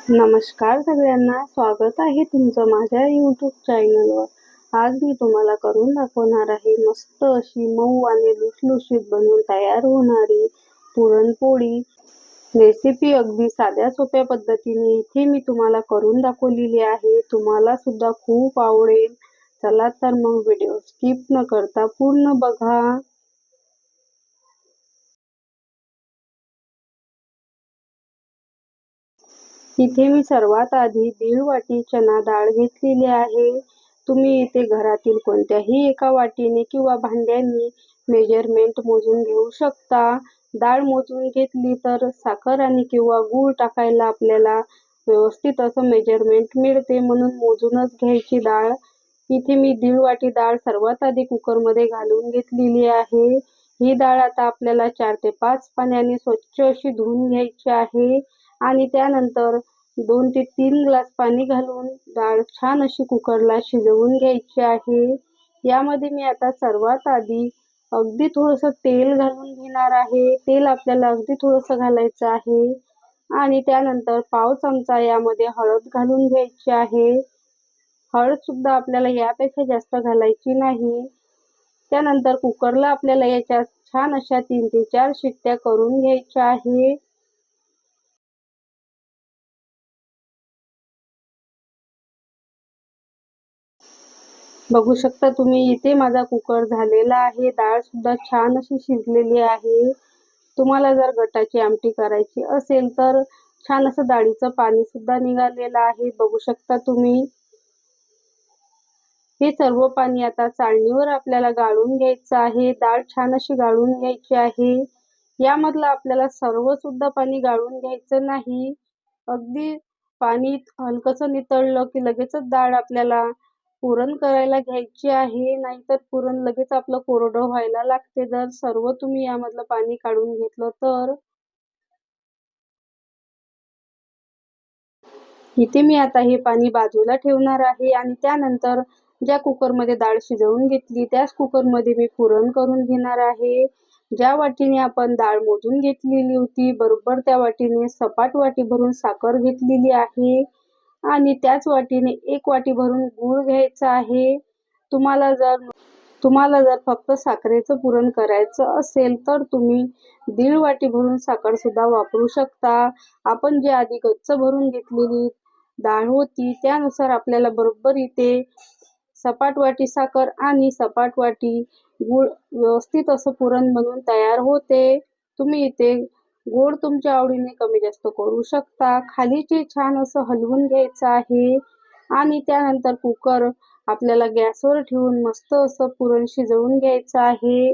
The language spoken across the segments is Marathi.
नमस्कार सगळ्यांना, स्वागत आहे तुमचं माझ्या यूट्यूब चॅनलवर. आज मी तुम्हाला करून दाखवणार आहे मस्त अशी मऊ आणि लुसलुशीत बनवून तयार होणारी पुरणपोळी. रेसिपी अगदी साध्या सोप्या पद्धतीने इथे मी तुम्हाला करून दाखवलेली आहे. तुम्हाला सुद्धा खूप आवडेल. चला तर मग व्हिडिओ स्किप न करता पूर्ण बघा. इथे मी सर्वात आधी 1.5 वाटी चना डाळ घेतलेली आहे. तुम्ही इथे घरातील कोणत्याही एका वाटीने किंवा भांड्याने मेजरमेंट मोजून घेऊ शकता. डाळ मोजून घेतली तर साखर आणि किंवा गूळ टाकायला आपल्याला व्यवस्थित असं मेजरमेंट मिळते, म्हणून मोजूनच घ्यायची डाळ. इथे मी 1.5 वाटी डाळ सर्वात आधी कुकरमध्ये घालून घेतलेली आहे. ही डाळ आता आपल्याला 4 ते 5 पाण्याने स्वच्छ अशी धुवून घ्यायची आहे आणि त्यानंतर 2 ते 3 ग्लास पाणी घालून डाळ छान अशी कुकरला शिजवून घ्यायची आहे. यामध्ये मी आता सर्वात आधी अगदी थोडंसं तेल घालून घेणार आहे. तेल आपल्याला अगदी थोडंसं घालायचं आहे आणि त्यानंतर पाव चमचा यामध्ये हळद घालून घ्यायची आहे. हळद सुद्धा आपल्याला यापेक्षा जास्त घालायची नाही. त्यानंतर कुकरला आपल्याला याच्यात छान अशा 3 ते 4 शिट्ट्या करून घ्यायच्या आहे. बघू शकता तुम्ही इथे माझा कुकर झालेला आहे. डाळ सुद्धा छान अशी शिजलेली आहे. तुम्हाला जर गटाची आमटी करायची असेल तर छान असं डाळीचं पाणी सुद्धा निघालेलं आहे. बघू शकता तुम्ही. हे सर्व पाणी आता चाळणीवर आपल्याला गाळून घ्यायचं आहे. डाळ छान अशी गाळून घ्यायची आहे. यामधलं आपल्याला सर्व सुद्धा पाणी गाळून घ्यायचं नाही. अगदी पाणी हलकसं नितळलं की लगेचच डाळ आपल्याला पुरण करायला घ्यायची आहे. नाहीतर पुरण लगेच आपलं कोरडं व्हायला लागते जर सर्व तुम्ही यामधलं पाणी काढून घेतलं तर. इथे मी आता हे पाणी बाजूला ठेवणार आहे आणि त्यानंतर ज्या कुकरमध्ये डाळ शिजवून घेतली त्याच कुकरमध्ये मी पुरण करून घेणार आहे. ज्या वाटीने आपण डाळ मोजून घेतलेली होती बरोबर त्या वाटीने सपाट वाटी भरून साखर घेतलेली आहे आणि त्याच वाटीने 1 वाटी भरून गूळ घ्यायचा आहे. तुम्हाला जर फक्त साखरेचं पुरण करायचं असेल तर तुम्ही 1.5 वाटी भरून साखर सुद्धा वापरू शकता. आपण जे आधी गच्च भरून घेतलेली डाळ होती त्यानुसार आपल्याला बरोबर इथे सपाट वाटी साखर आणि सपाट वाटी गूळ व्यवस्थित असं पुरण बनवून तयार होते. तुम्ही इथे गोड तुमच्या आवडीने कमी जास्त करू शकता. खाली ते छान असं हलवून घ्यायचं आहे आणि त्यानंतर कुकर आपल्याला गॅसवर ठेवून मस्त असं पुरण शिजवून घ्यायचं आहे.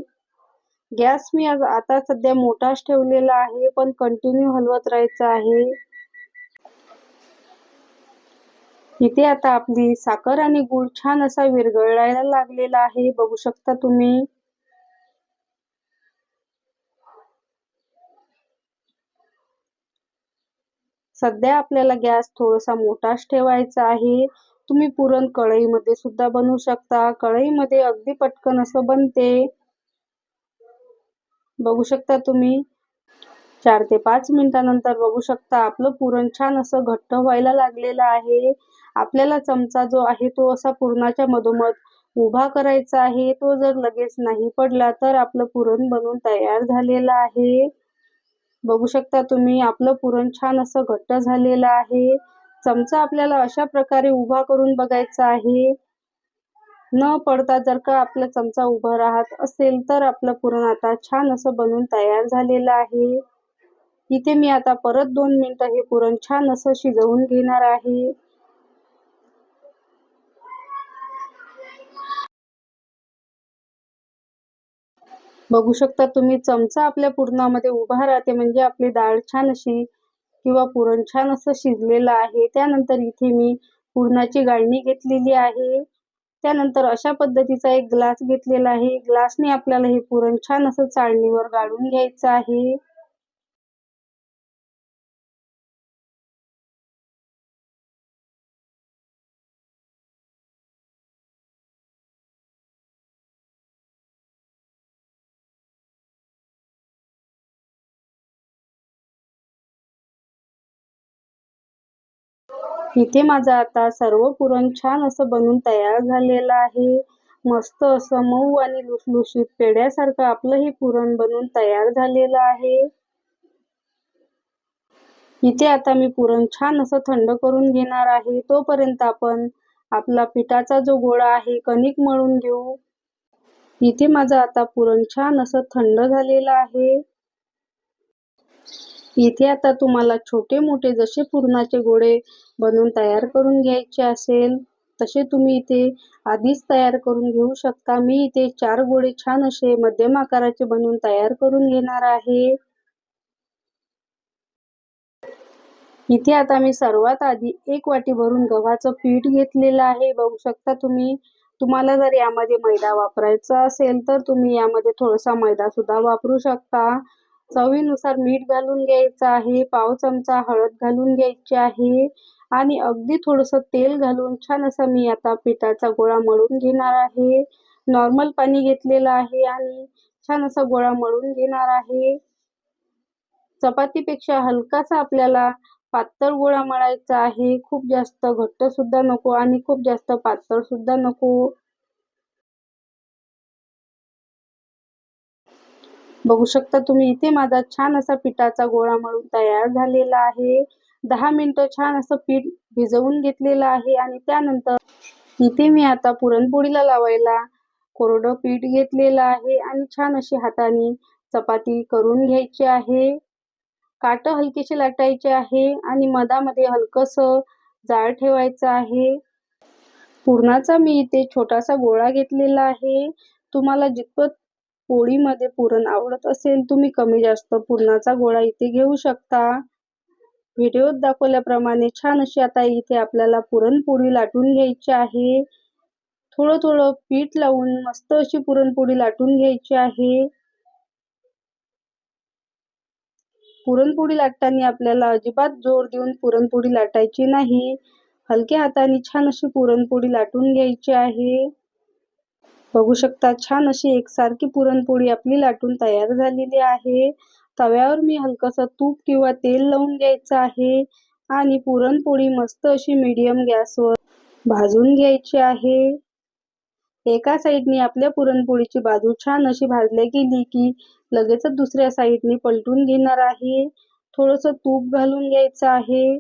गॅस मी आता सध्या मोठाच ठेवलेला आहे, पण कंटिन्यू हलवत राहायचं आहे. इथे आता आपली साखर आणि गूळ छान असा विरघळायला लागलेला आहे. बघू शकता तुम्ही. सध्या आपल्याला गॅस थोडासा मोठाच ठेवायचा आहे. तुम्ही पुरण कढईमध्ये सुद्धा बनवू शकता. कढईमध्ये अगदी पटकन असं बनते. बघू शकता तुम्ही. 4 ते 5 मिनिटानंतर बघू शकता आपलं पुरण छान असं घट्ट व्हायला लागलेलं आहे. आपल्याला चमचा जो आहे तो असा पुरणाच्या मधोमध उभा करायचा आहे. तो जर लगेच नाही पडला तर आपलं पुरण बनून तयार झालेलं आहे. बघू शकता तुम्ही आपलं पुरण छान असं घट्ट झालेलं आहे. चमचा आपल्याला अशा प्रकारे उभा करून बघायचा आहे. न पडता जर का आपला चमचा उभा राहत असेल तर आपलं पुरण आता छान असं बनून तयार झालेलं आहे. इथे मी आता परत 2 मिनिटं हे पुरण छान असं शिजवून घेणार आहे. बघू शकता तुम्ही चमचा आपल्या पुरणामध्ये उभा राहते म्हणजे आपली डाळ छान अशी किंवा पुरण छान असं शिजलेलं आहे. त्यानंतर इथे मी पुरणाची गाळणी घेतलेली आहे. त्यानंतर अशा पद्धतीचा एक ग्लास घेतलेला आहे. ग्लासने आपल्याला हे पुरण छान असं चाळणीवर गाळून घ्यायचं आहे. इथे माझं आता सर्व पुरण छान असं बनून तयार झालेलं आहे. मस्त असं मऊ आणि लुसलुशीत पेढ्यासारखं आपलं हे पुरण बनून तयार झालेलं आहे. इथे आता मी पुरण छान असं थंड करून घेणार आहे. तोपर्यंत आपण आपला पिठाचा जो गोळा आहे कणिक मळून घेऊ. इथे माझं आता पुरण छान असं थंड झालेलं आहे. इथे आता तुम्हाला छोटे मोठे जसे पुरणाचे गोळे बनवून तयार करून घ्यायचे असेल तसे तुम्ही इथे आधीच तयार करून घेऊ शकता. मी इथे 4 गोळे छान असे मध्यम आकाराचे बनवून तयार करून घेणार आहे. इथे आता मी सर्वात आधी 1 वाटी भरून गव्हाचं पीठ घेतलेलं आहे. बघू शकता तुम्ही. तुम्हाला जर यामध्ये मैदा वापरायचा असेल तर तुम्ही यामध्ये थोडासा मैदा सुद्धा वापरू शकता. चवीनुसार मीठ घालून घ्यायचं आहे. पाव चमचा हळद घालून घ्यायची आहे आणि अगदी थोडंसं तेल घालून छान असा मी आता पिठाचा गोळा मळून घेणार आहे. नॉर्मल पाणी घेतलेलं आहे आणि छान असा गोळा मळून घेणार आहे. चपातीपेक्षा हलकासा आपल्याला पातळ गोळा मळायचा आहे. खूप जास्त घट्ट सुद्धा नको आणि खूप जास्त पातळ सुद्धा नको. बघू शकता तुम्ही इथे माझा छान असा पिठाचा गोळा मळून तयार झालेला आहे. 10 मिनिटं छान असं पीठ भिजवून घेतलेलं आहे आणि त्यानंतर इथे मी आता पुरणपोळीला लावायला कोरडं पीठ घेतलेलं आहे आणि छान अशी हाताने चपाती करून घ्यायची आहे. काटं हलकीशी लाटायचे आहे आणि मधामध्ये हलकंसं जाळ ठेवायचं आहे. पुरणाचा मी इथे छोटासा गोळा घेतलेला आहे. तुम्हाला जितपत पोळीमध्ये पुरण आवडत असेल तुम्ही कमी जास्त पुरणाचा गोळा इथे घेऊ शकता. व्हिडिओत दाखवल्याप्रमाणे छान अशी आता इथे आपल्याला पुरणपोळी लाटून घ्यायची आहे. थोडं थोडं पीठ लावून मस्त अशी पुरणपोळी लाटून घ्यायची आहे. पुरणपोळी लाटताना आपल्याला अजिबात जोर देऊन पुरणपोळी लाटायची नाही. हलक्या हाताने छान अशी पुरणपोळी लाटून घ्यायची आहे. बघू शकता छान अशी एकसारखी पुरणपोळी आपली लाटून तयार झालेली आहे. तव्यावर मी हलकंसं तूप किंवा तेल लावून घ्यायचं आहे आणि पुरणपोळी मस्त अशी मीडियम गॅसवर भाजून घ्यायची आहे. एका साईडने आपल्या पुरणपोळीची बाजू छान अशी भाजली गेली की लगेचच दुसऱ्या साईडने पलटून घेणार आहे. थोडंसं तूप घालून घ्यायचं आहे.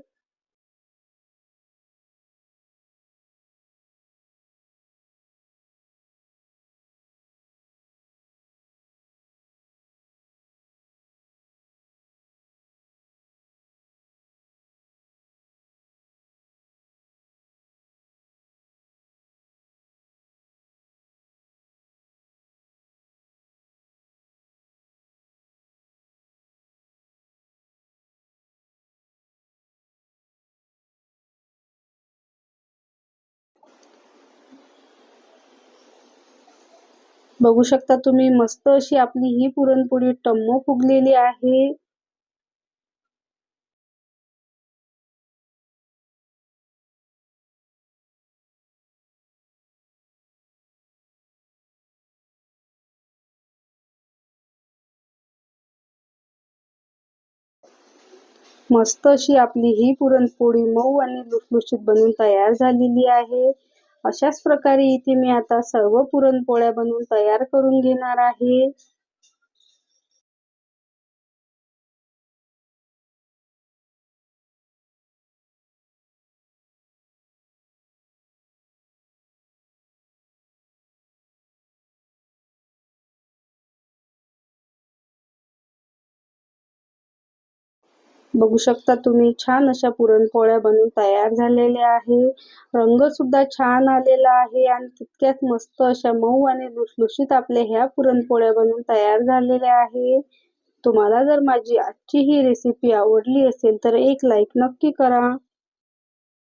बघू शकता तुम्ही मस्त अशी आपली ही पुरणपोळी टम्म फुगलेली आहे. मस्त अशी आपली ही पुरणपोळी मऊ आणि लुसलुशीत बनून तयार झालेली आहे. अशाच प्रकारे इथे मी आता सर्व पुरणपोळ्या बनवून तयार करून घेणार आहे. बघू शकता तुम्ही छान अशा पुरणपोळ्या बनवून तयार झालेल्या आहे. रंग सुद्धा छान आलेला आहे आणि तितक्याच मस्त अशा मऊ आणि लुसलुशीत आपल्या ह्या पुरणपोळ्या बनवून तयार झालेल्या आहे. तुम्हाला जर माझी आजची ही रेसिपी आवडली असेल तर एक लाईक नक्की करा.